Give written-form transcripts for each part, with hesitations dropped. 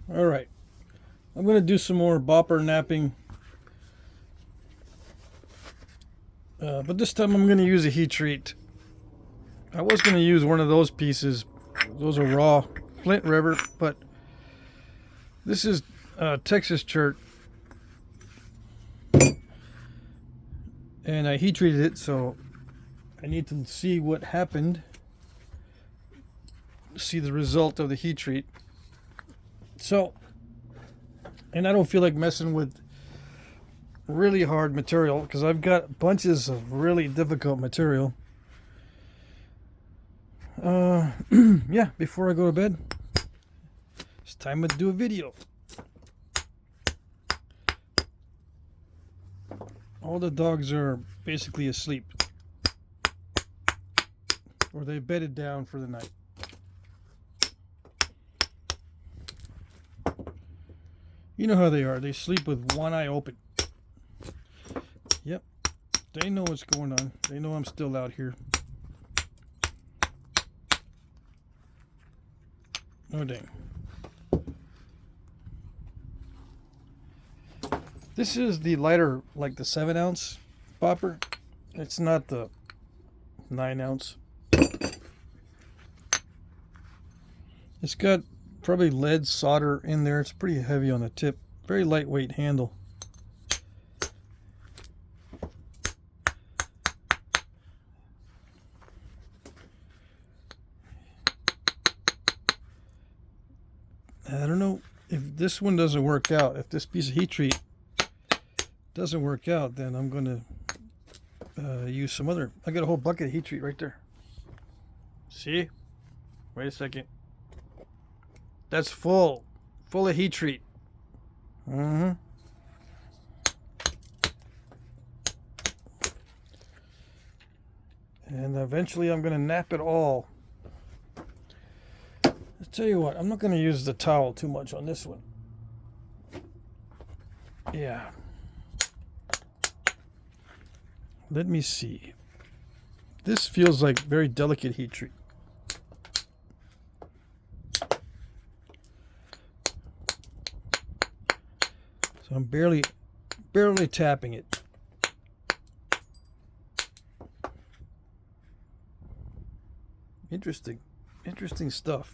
Alright, I'm going to do some more Bopper knapping. But this time I'm going to use a heat treat. I was going to use one of those pieces. Those are raw flint river, but this is Texas chert. And I heat treated it, so I need to see what happened. See the result of the heat treat. So, and I don't feel like messing with really hard material because I've got bunches of really difficult material. Yeah, before I go to bed, it's time to do a video. All the dogs are basically asleep, or they bedded down for the night. You know how they are. They sleep with one eye open. Yep. They know what's going on. They know I'm still out here. Oh, dang. This is the lighter, like the 7-ounce Bopper. It's not the 9-ounce. It's got probably lead solder in there. It's pretty heavy on the tip. Very lightweight handle. I don't know if this one doesn't work out. If this piece of heat treat doesn't work out, then I'm going to use some other. I got a whole bucket of heat treat right there. See? Wait a second. That's full of heat treat. And eventually I'm going to nap it all. I'll tell you what, I'm not going to use the towel too much on this one. Yeah. Let me see. This feels like very delicate heat treat. So I'm barely tapping it. Interesting stuff.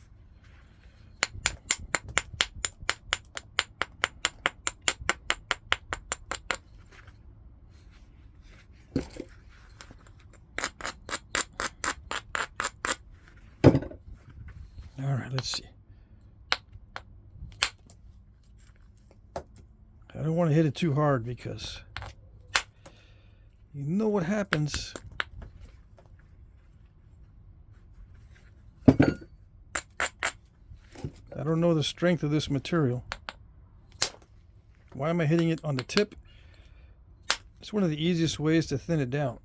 All right, let's see. I don't want to hit it too hard because you know what happens. I don't know the strength of this material. Why am I hitting it on the tip? It's one of the easiest ways to thin it down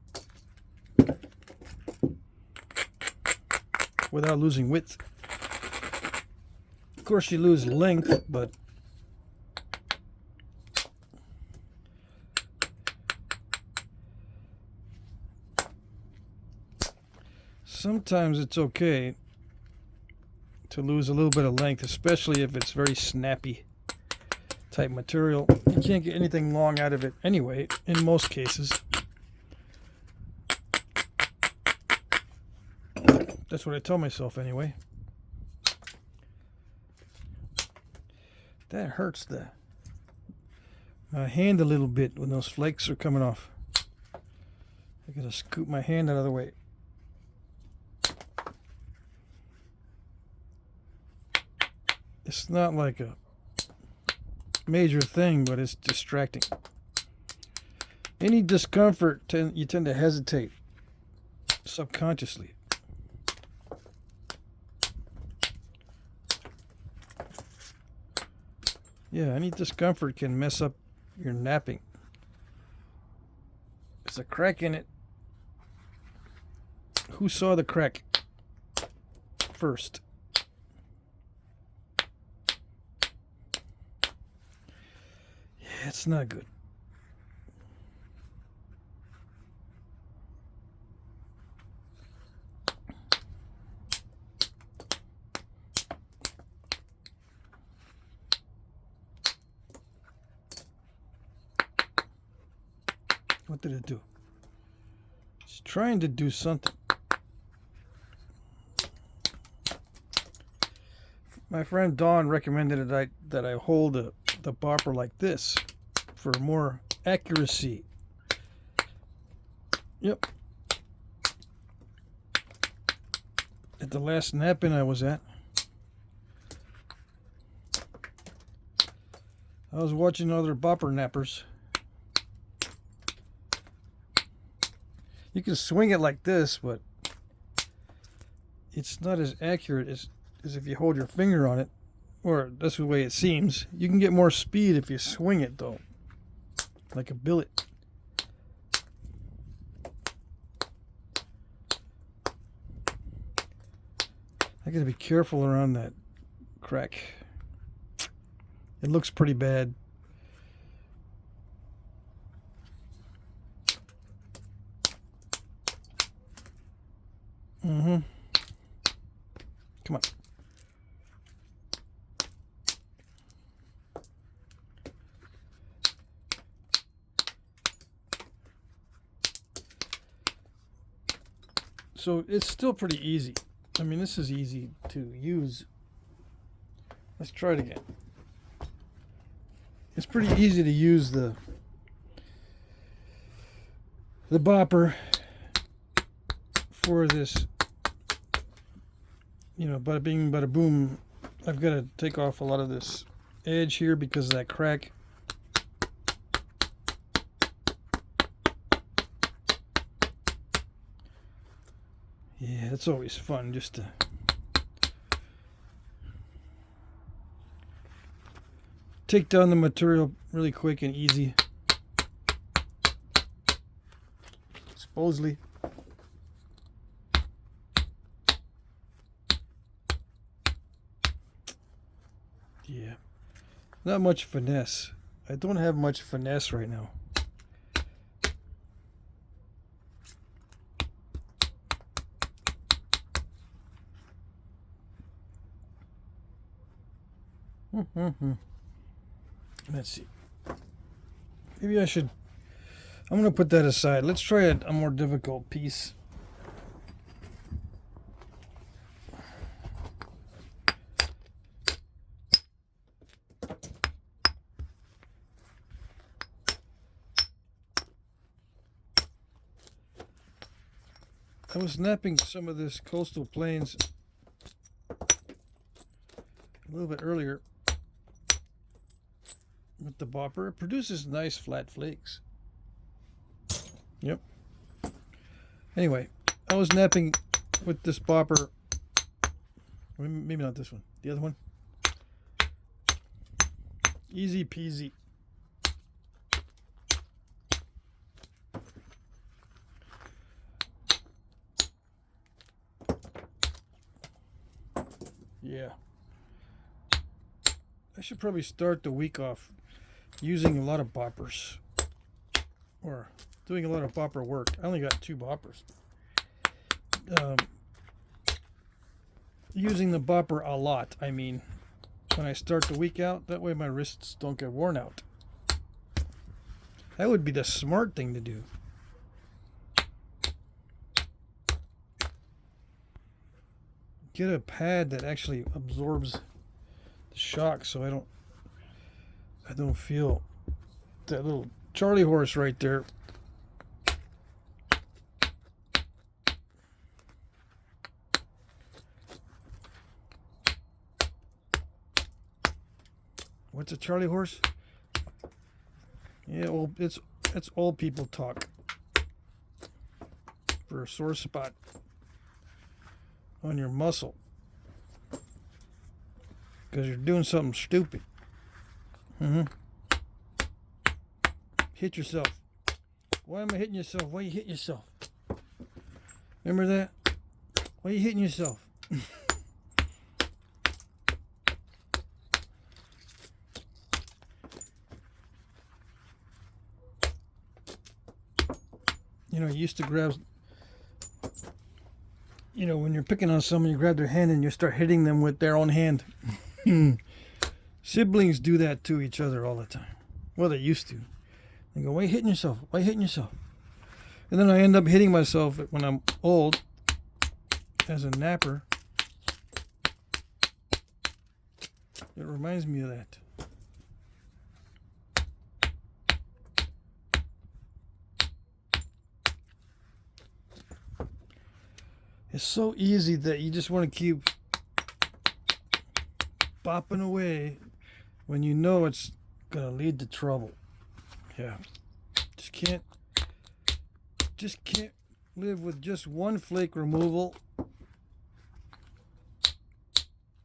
without losing width. Of course, you lose length, but sometimes it's okay to lose a little bit of length, especially if it's very snappy type material. You can't get anything long out of it anyway, in most cases. That's what I tell myself anyway. That hurts my hand a little bit when those flakes are coming off. I gotta scoop my hand out of the way. It's not like a major thing, but it's distracting. Any discomfort, you tend to hesitate subconsciously. Yeah, any discomfort can mess up your napping. There's a crack in it. Who saw the crack first? Yeah, it's not good. What did it do? It's trying to do something. My friend Dawn recommended that I hold the bopper like this for more accuracy. Yep. At the last napping I was at, I was watching other bopper nappers. You can swing it like this, but it's not as accurate as if you hold your finger on it, or that's the way it seems. You can get more speed if you swing it though, like a billet. I gotta be careful around that crack. It looks pretty bad. Come on. So it's still pretty easy. I mean, this is easy to use. Let's try it again. It's pretty easy to use the bopper for this, you know, bada bing, bada boom. I've got to take off a lot of this edge here because of that crack. Yeah, it's always fun just to take down the material really quick and easy. Supposedly. Yeah. Not much finesse. I don't have much finesse right now. Let's see. Maybe I should. I'm going to put that aside. Let's try a more difficult piece. I was napping some of this coastal plains a little bit earlier with the bopper. It produces nice flat flakes. Yep. Anyway, I was napping with this bopper. Maybe not this one. The other one. Easy peasy. Yeah. I should probably start the week off using a lot of boppers, or doing a lot of bopper work. I only got 2 boppers. Using the bopper a lot, I mean, when I start the week out, that way my wrists don't get worn out. That would be the smart thing to do. Get a pad that actually absorbs the shock, so I don't feel that little Charlie horse right there. What's a Charlie horse? Yeah, well, it's old people talk for a sore spot on your muscle because you're doing something stupid. Hit yourself. Why am I hitting yourself? Why you hitting yourself? Remember that? Why are you hitting yourself? You know, you used to grab, you know, when you're picking on someone, you grab their hand and you start hitting them with their own hand. Siblings do that to each other all the time. Well, they used to. I go, why are you hitting yourself? Why are you hitting yourself? And then I end up hitting myself when I'm old as a napper. It reminds me of that. It's so easy that you just want to keep bopping away when you know it's going to lead to trouble. Yeah. Just can't live with just one flake removal.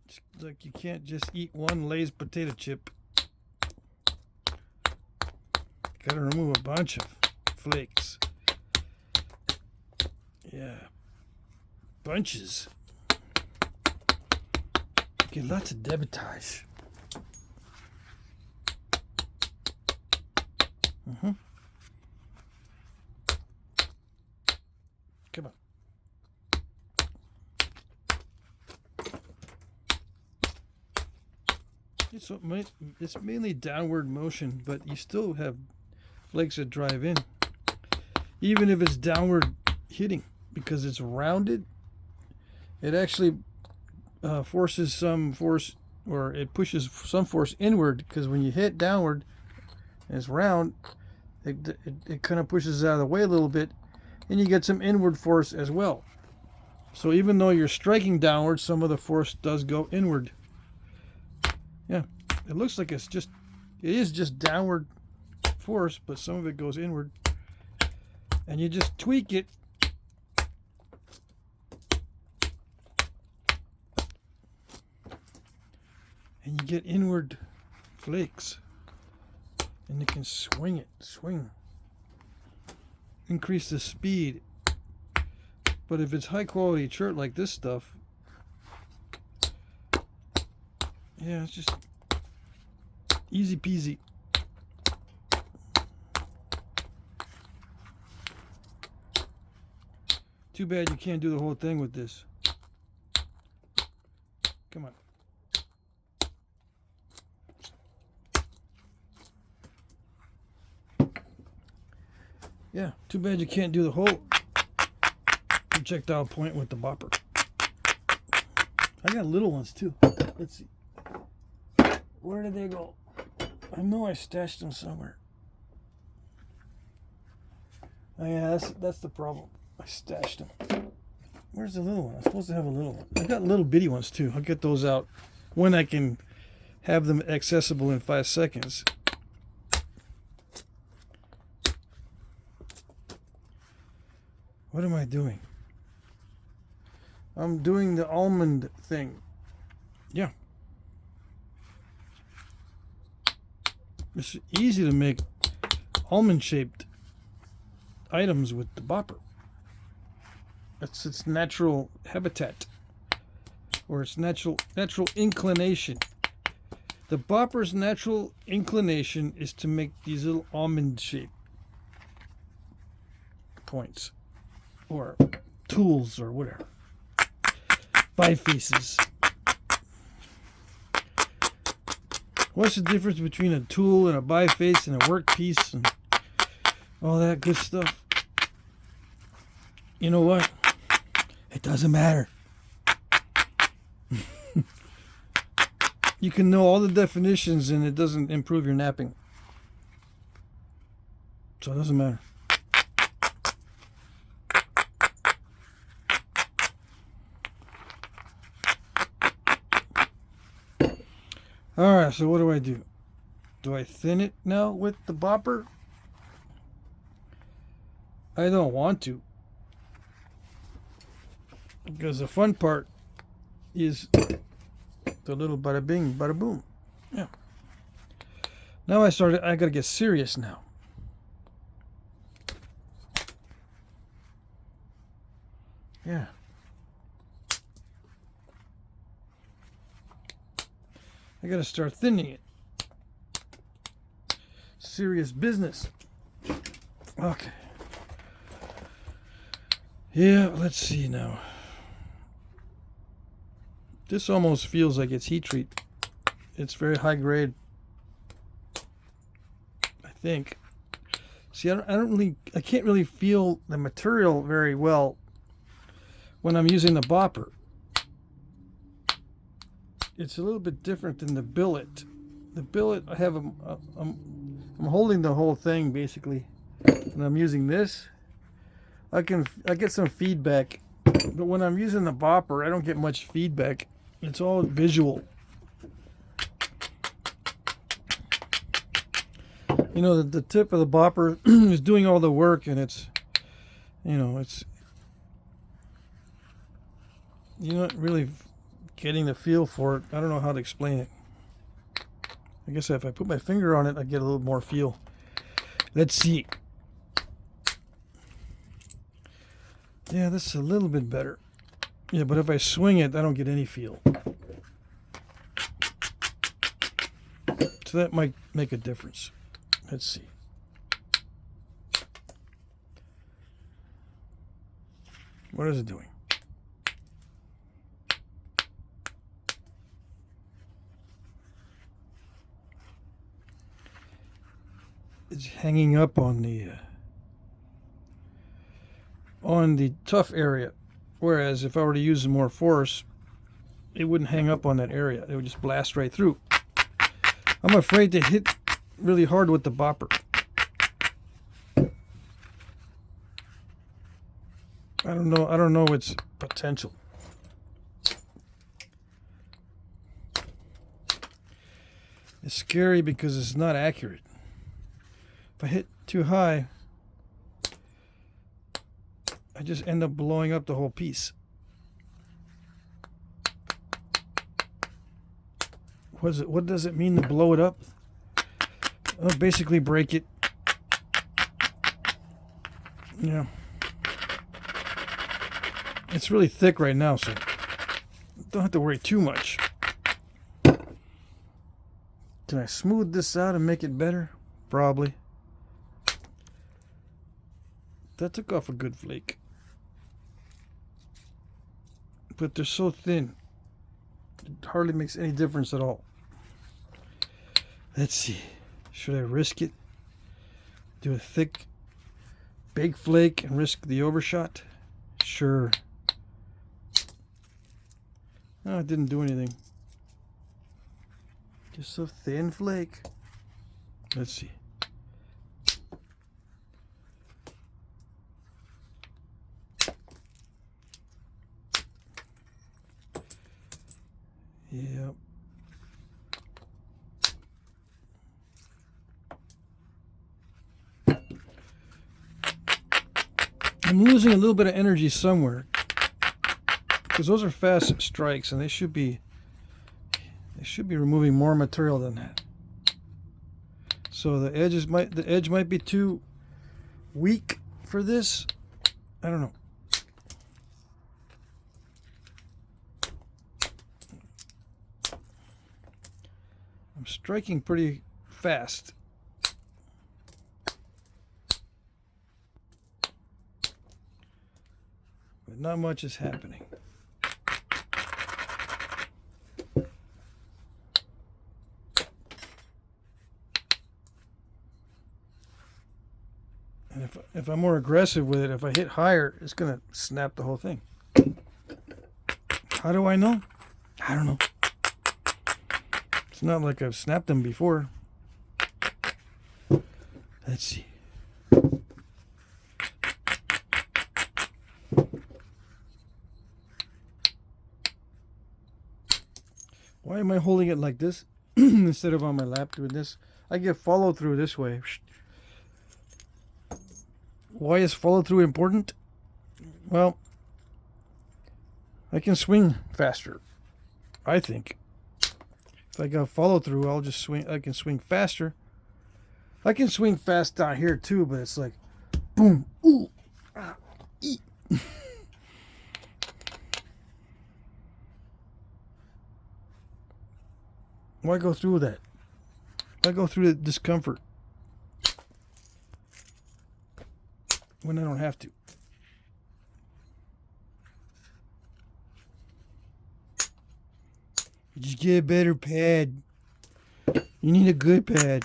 It's like you can't just eat one Lay's potato chip. Gotta remove a bunch of flakes. Yeah. Bunches. Get lots of debitage. Come on. It's mainly downward motion, but you still have flakes that drive in. Even if it's downward hitting, because it's rounded, it actually forces some force, or it pushes some force inward, because when you hit downward and it's round, it kind of pushes it out of the way a little bit, and you get some inward force as well. So even though you're striking downward, some of the force does go inward. Yeah, it looks like it is just downward force, but some of it goes inward. And you just tweak it. And you get inward flakes. And you can swing. Increase the speed. But if it's high quality chert like this stuff, yeah, it's just easy peasy. Too bad you can't do the whole thing with this. Come on. Yeah, too bad you can't do the whole projectile point with the bopper. I got little ones too. Let's see. Where did they go? I know I stashed them somewhere. Oh yeah, that's the problem. I stashed them. Where's the little one? I'm supposed to have a little one. I got little bitty ones too. I'll get those out when I can have them accessible in 5 seconds. What am I doing? I'm doing the almond thing. Yeah. It's easy to make almond-shaped items with the bopper. That's its natural habitat, or its natural inclination. The bopper's natural inclination is to make these little almond-shaped points, or tools, or whatever. Bifaces. What's the difference between a tool and a biface and a workpiece and all that good stuff? You know what? It doesn't matter. You can know all the definitions and it doesn't improve your napping. So it doesn't matter. Alright, so what do I do? Do I thin it now with the bopper? I don't want to. Because the fun part is the little bada bing, bada boom. Yeah. Now I gotta get serious now. Yeah. I gotta start thinning it. Serious business. Okay. Yeah, let's see now. This almost feels like it's heat treat. It's very high grade, I think. See, I can't really feel the material very well when I'm using the bopper. It's a little bit different than the billet. The billet, I have I'm holding the whole thing basically, and I'm using this. I get some feedback, but when I'm using the bopper, I don't get much feedback. It's all visual. You know, the tip of the bopper is doing all the work, and it's, you know, it's, you're not really getting the feel for it. I don't know how to explain it. I guess if I put my finger on it, I get a little more feel. Let's see. Yeah, that's a little bit better. Yeah, but if I swing it, I don't get any feel. So that might make a difference. Let's see. What is it doing? It's hanging up on the tough area, whereas if I were to use more force, it wouldn't hang up on that area. It would just blast right through. I'm afraid to hit really hard with the bopper. I don't know its potential. It's scary because it's not accurate. If I hit too high, I just end up blowing up the whole piece. What does it mean to blow it up? I'll basically break it. Yeah. It's really thick right now, so don't have to worry too much. Can I smooth this out and make it better? Probably. That took off a good flake. But they're so thin, it hardly makes any difference at all. Let's see. Should I risk it? Do a thick, big flake and risk the overshot? Sure. No, it didn't do anything. Just a thin flake. Let's see. Yep. I'm losing a little bit of energy somewhere, because those are fast strikes, and they should be removing more material than that. So the edge might be too weak for this. I don't know. I'm striking pretty fast. But not much is happening. And if I'm more aggressive with it, if I hit higher, it's going to snap the whole thing. How do I know? I don't know. It's not like I've snapped them before. Let's see. Why am I holding it like this instead of on my lap doing this? I get follow through this way. Why is follow through important? Well, I can swing faster, I think. If I got follow through, I'll just swing. I can swing faster. I can swing fast down here too, but it's like boom, ooh, ah, ee. Why go through that? Why go through the discomfort when I don't have to? Just get a better pad. You need a good pad.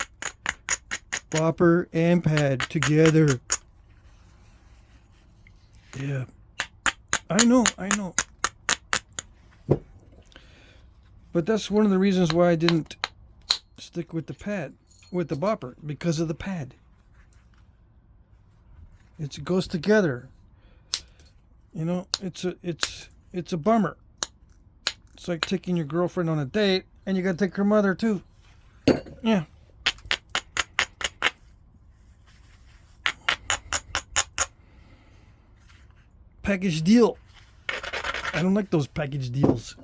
Bopper and pad together. Yeah. I know. But that's one of the reasons why I didn't stick with the pad, with the bopper, because of the pad. It goes together. You know, it's a bummer. It's like taking your girlfriend on a date and you gotta take her mother too. Yeah. Package deal. I don't like those package deals.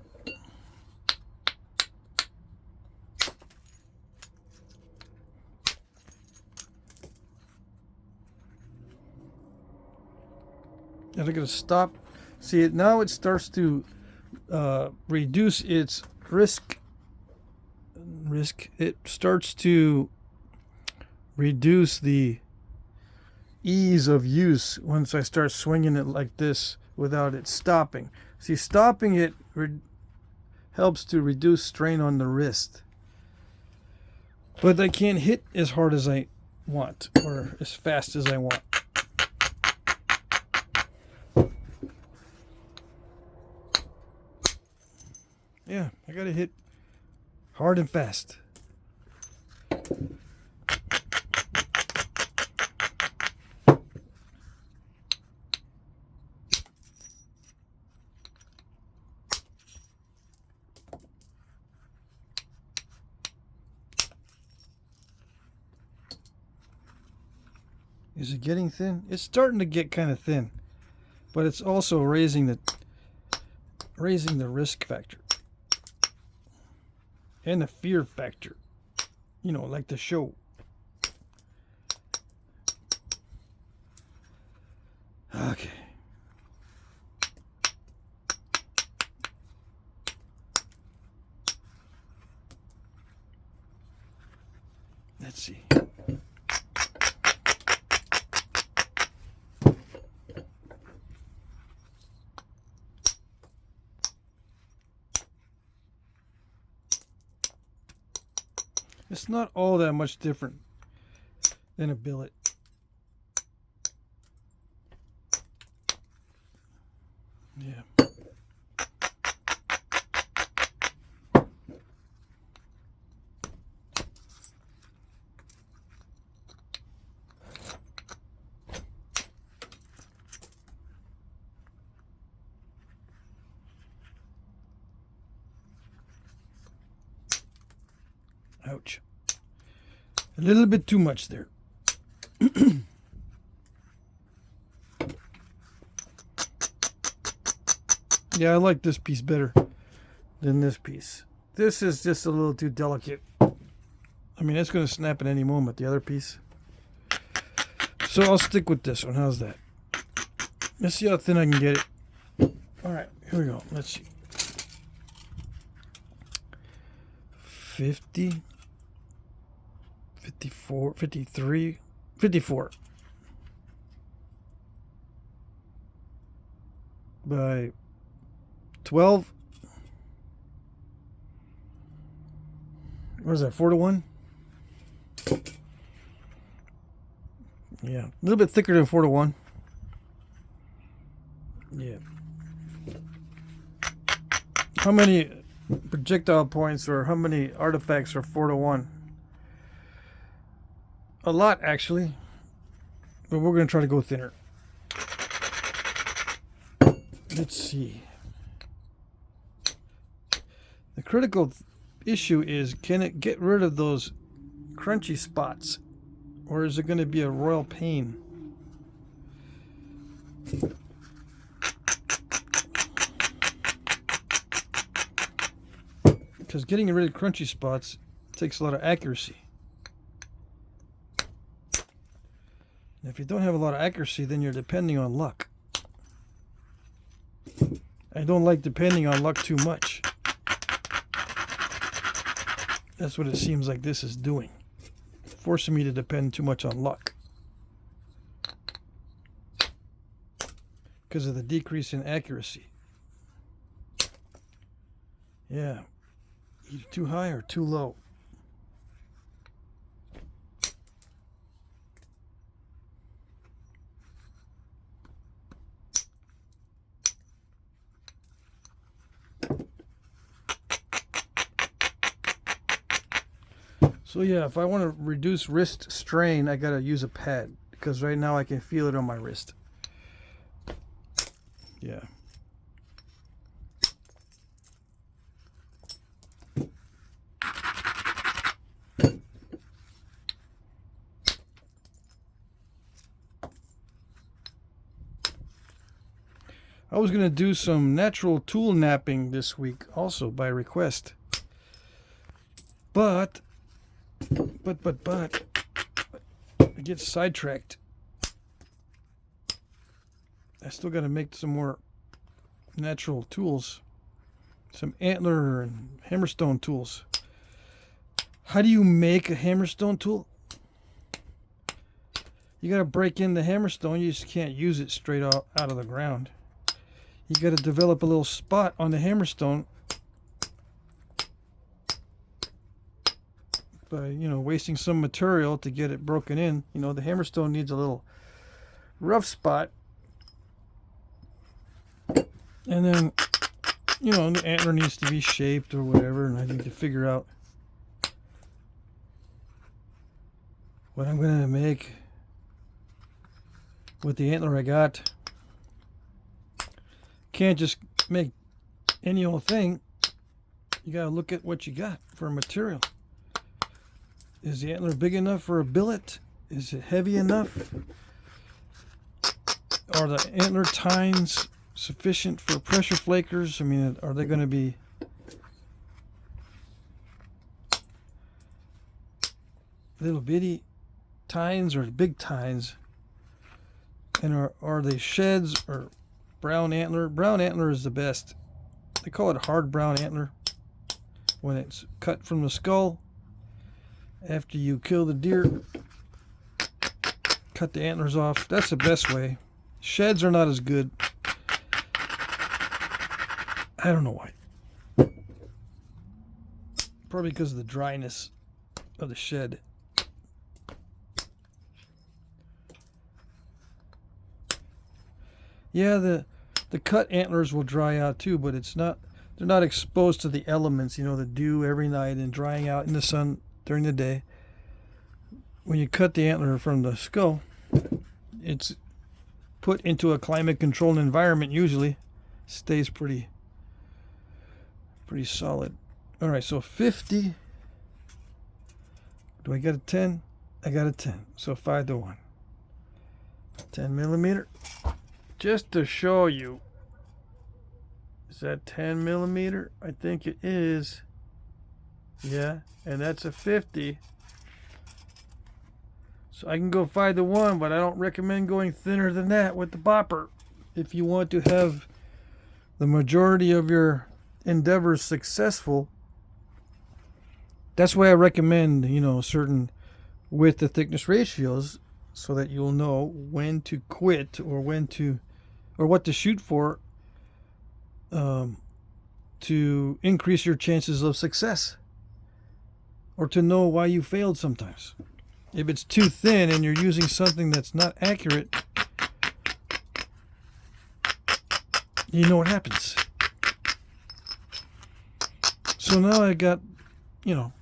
And I'm gonna stop. See it now. It starts to reduce its risk. It starts to reduce the ease of use once I start swinging it like this without it stopping. See, stopping it helps to reduce strain on the wrist. But I can't hit as hard as I want or as fast as I want. Yeah, I gotta hit hard and fast. Is it getting thin? It's starting to get kind of thin, but it's also raising the risk factor and the fear factor. You know, like the show. Okay. Let's see. It's not all that much different than a billet. Yeah. Ouch. A little bit too much there. Yeah, I like this piece better than this piece. This is just a little too delicate. I mean, it's going to snap at any moment, the other piece. So I'll stick with this one. How's that? Let's see how thin I can get it. All right, here we go. Let's see. 50, 54, 53, 54. By 12. What is that, 4-to-1? Yeah, a little bit thicker than 4-to-1. Yeah. How many projectile points or how many artifacts are 4-to-1? A lot, actually. But we're going to try to go thinner. Let's see. The critical issue is, can it get rid of those crunchy spots? Or is it going to be a royal pain? Because getting rid of crunchy spots takes a lot of accuracy. And if you don't have a lot of accuracy, then you're depending on luck. I don't like depending on luck too much. That's what it seems like this is doing. Forcing me to depend too much on luck. Because of the decrease in accuracy. Yeah. Either too high or too low. So yeah, if I want to reduce wrist strain, I gotta use a pad, because right now I can feel it on my wrist. Yeah. I was gonna do some natural tool napping this week, also by request. But I get sidetracked. I still got to make some more natural tools, some antler and hammerstone tools. How do you make a hammerstone tool? You got to break in the hammerstone. You just can't use it straight out of the ground. You got to develop a little spot on the hammerstone by, you know, wasting some material to get it broken in. You know, the hammerstone needs a little rough spot. And then, you know, the antler needs to be shaped or whatever, and I need to figure out what I'm going to make with the antler I got. Can't just make any old thing. You got to look at what you got for material. Is the antler big enough for a billet? Is it heavy enough? Are the antler tines sufficient for pressure flakers? I mean, are they going to be little bitty tines or big tines? And are they sheds or brown antler? Brown antler is the best. They call it hard brown antler when it's cut from the skull. After you kill the deer, cut the antlers off. That's the best way. Sheds are not as good. I don't know why. Probably because of the dryness of the shed. Yeah, the cut antlers will dry out too, but it's not. They're not exposed to the elements, you know, the dew every night and drying out in the sun during the day. When you cut the antler from the skull, it's put into a climate controlled environment. Usually stays pretty solid. All right, so 50. Do I get a 10? I got a 10. So 5 to 1. 10 millimeter. Just to show you. Is that 10 millimeter? I think it is. Yeah, and that's a 50. So I can go 5 to 1, but I don't recommend going thinner than that with the bopper if you want to have the majority of your endeavors successful. That's why I recommend, you know, certain width to thickness ratios, so that you'll know when to quit or when to, or what to shoot for, to increase your chances of success, or to know why you failed sometimes. If it's too thin and you're using something that's not accurate, you know what happens. So now I got, you know,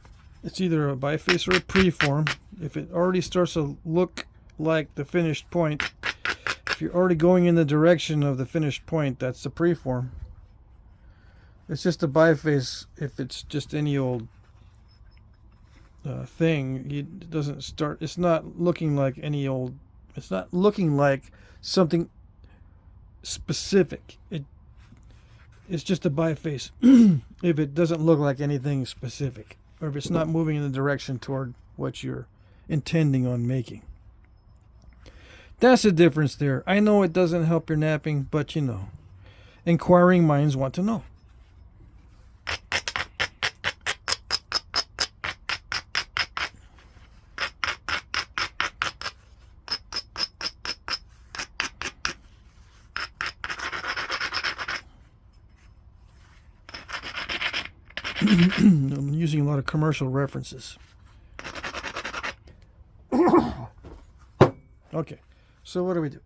it's either a biface or a preform. If it already starts to look like the finished point, if you're already going in the direction of the finished point, that's the preform. It's just a biface if it's just any old thing. It doesn't start, it's not looking like any old, it's not looking like something specific. It's just a biface if it doesn't look like anything specific, or if it's not moving in the direction toward what you're intending on making. That's the difference there. I know it doesn't help your napping, but you know, inquiring minds want to know. I'm using a lot of commercial references. Okay, so what do we do?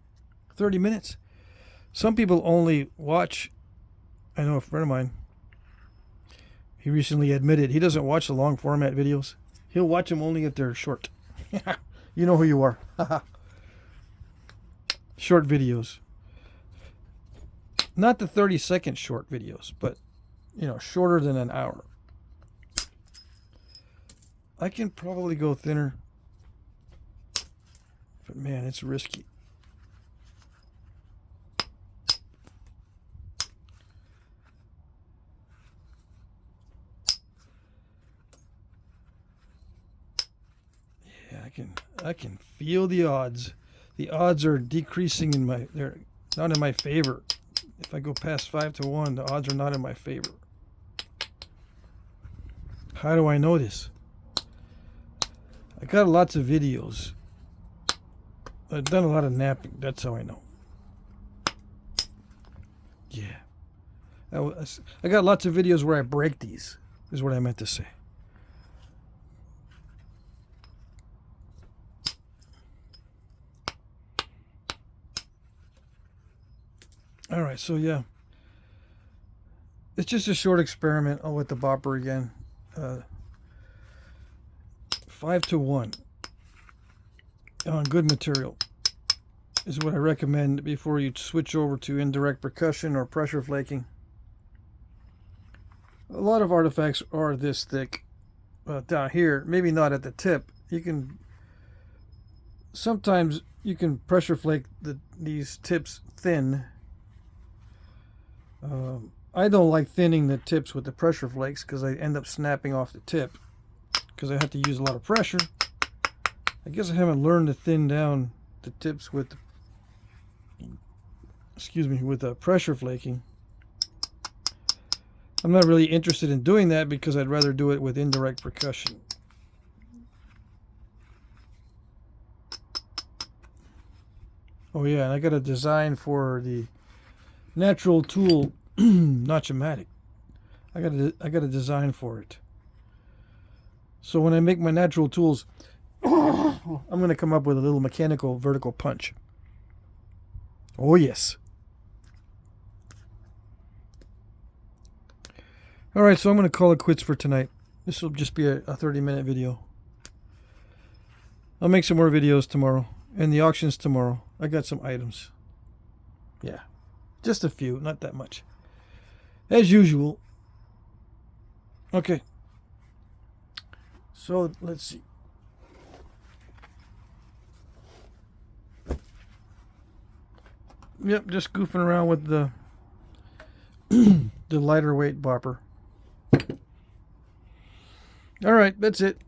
30 minutes? Some people only watch, I know a friend of mine, he recently admitted he doesn't watch the long format videos. He'll watch them only if they're short. You know who you are. Short videos. Not the 30-second short videos, but, you know, shorter than an hour. I can probably go thinner. But man, it's risky. Yeah, I can feel the odds. The odds are decreasing in my, they're not in my favor. If I go past 5 to 1, the odds are not in my favor. How do I know this? I got lots of videos. I've done a lot of napping. That's how I know. Yeah. I got lots of videos where I break these, is what I meant to say. All right, so yeah. It's just a short experiment. I'll with the bopper again. 5 to 1 on good material is what I recommend before you switch over to indirect percussion or pressure flaking. A lot of artifacts are this thick down here, maybe not at the tip. You can sometimes you can pressure flake these tips thin. I don't like thinning the tips with the pressure flakes because I end up snapping off the tip because I have to use a lot of pressure. I guess I haven't learned to thin down the tips with, with pressure flaking. I'm not really interested in doing that because I'd rather do it with indirect percussion. Oh yeah, and I got a design for the natural tool Notch-O-Matic. I got a design for it. So when I make my natural tools, I'm going to come up with a little mechanical vertical punch. Oh yes. All right, so I'm going to call it quits for tonight. This will just be a 30-minute video. I'll make some more videos tomorrow, and the auctions tomorrow. I got some items. Yeah, just a few, not that much. As usual. Okay. So let's see. Yep, just goofing around with the the lighter weight bopper. All right, that's it.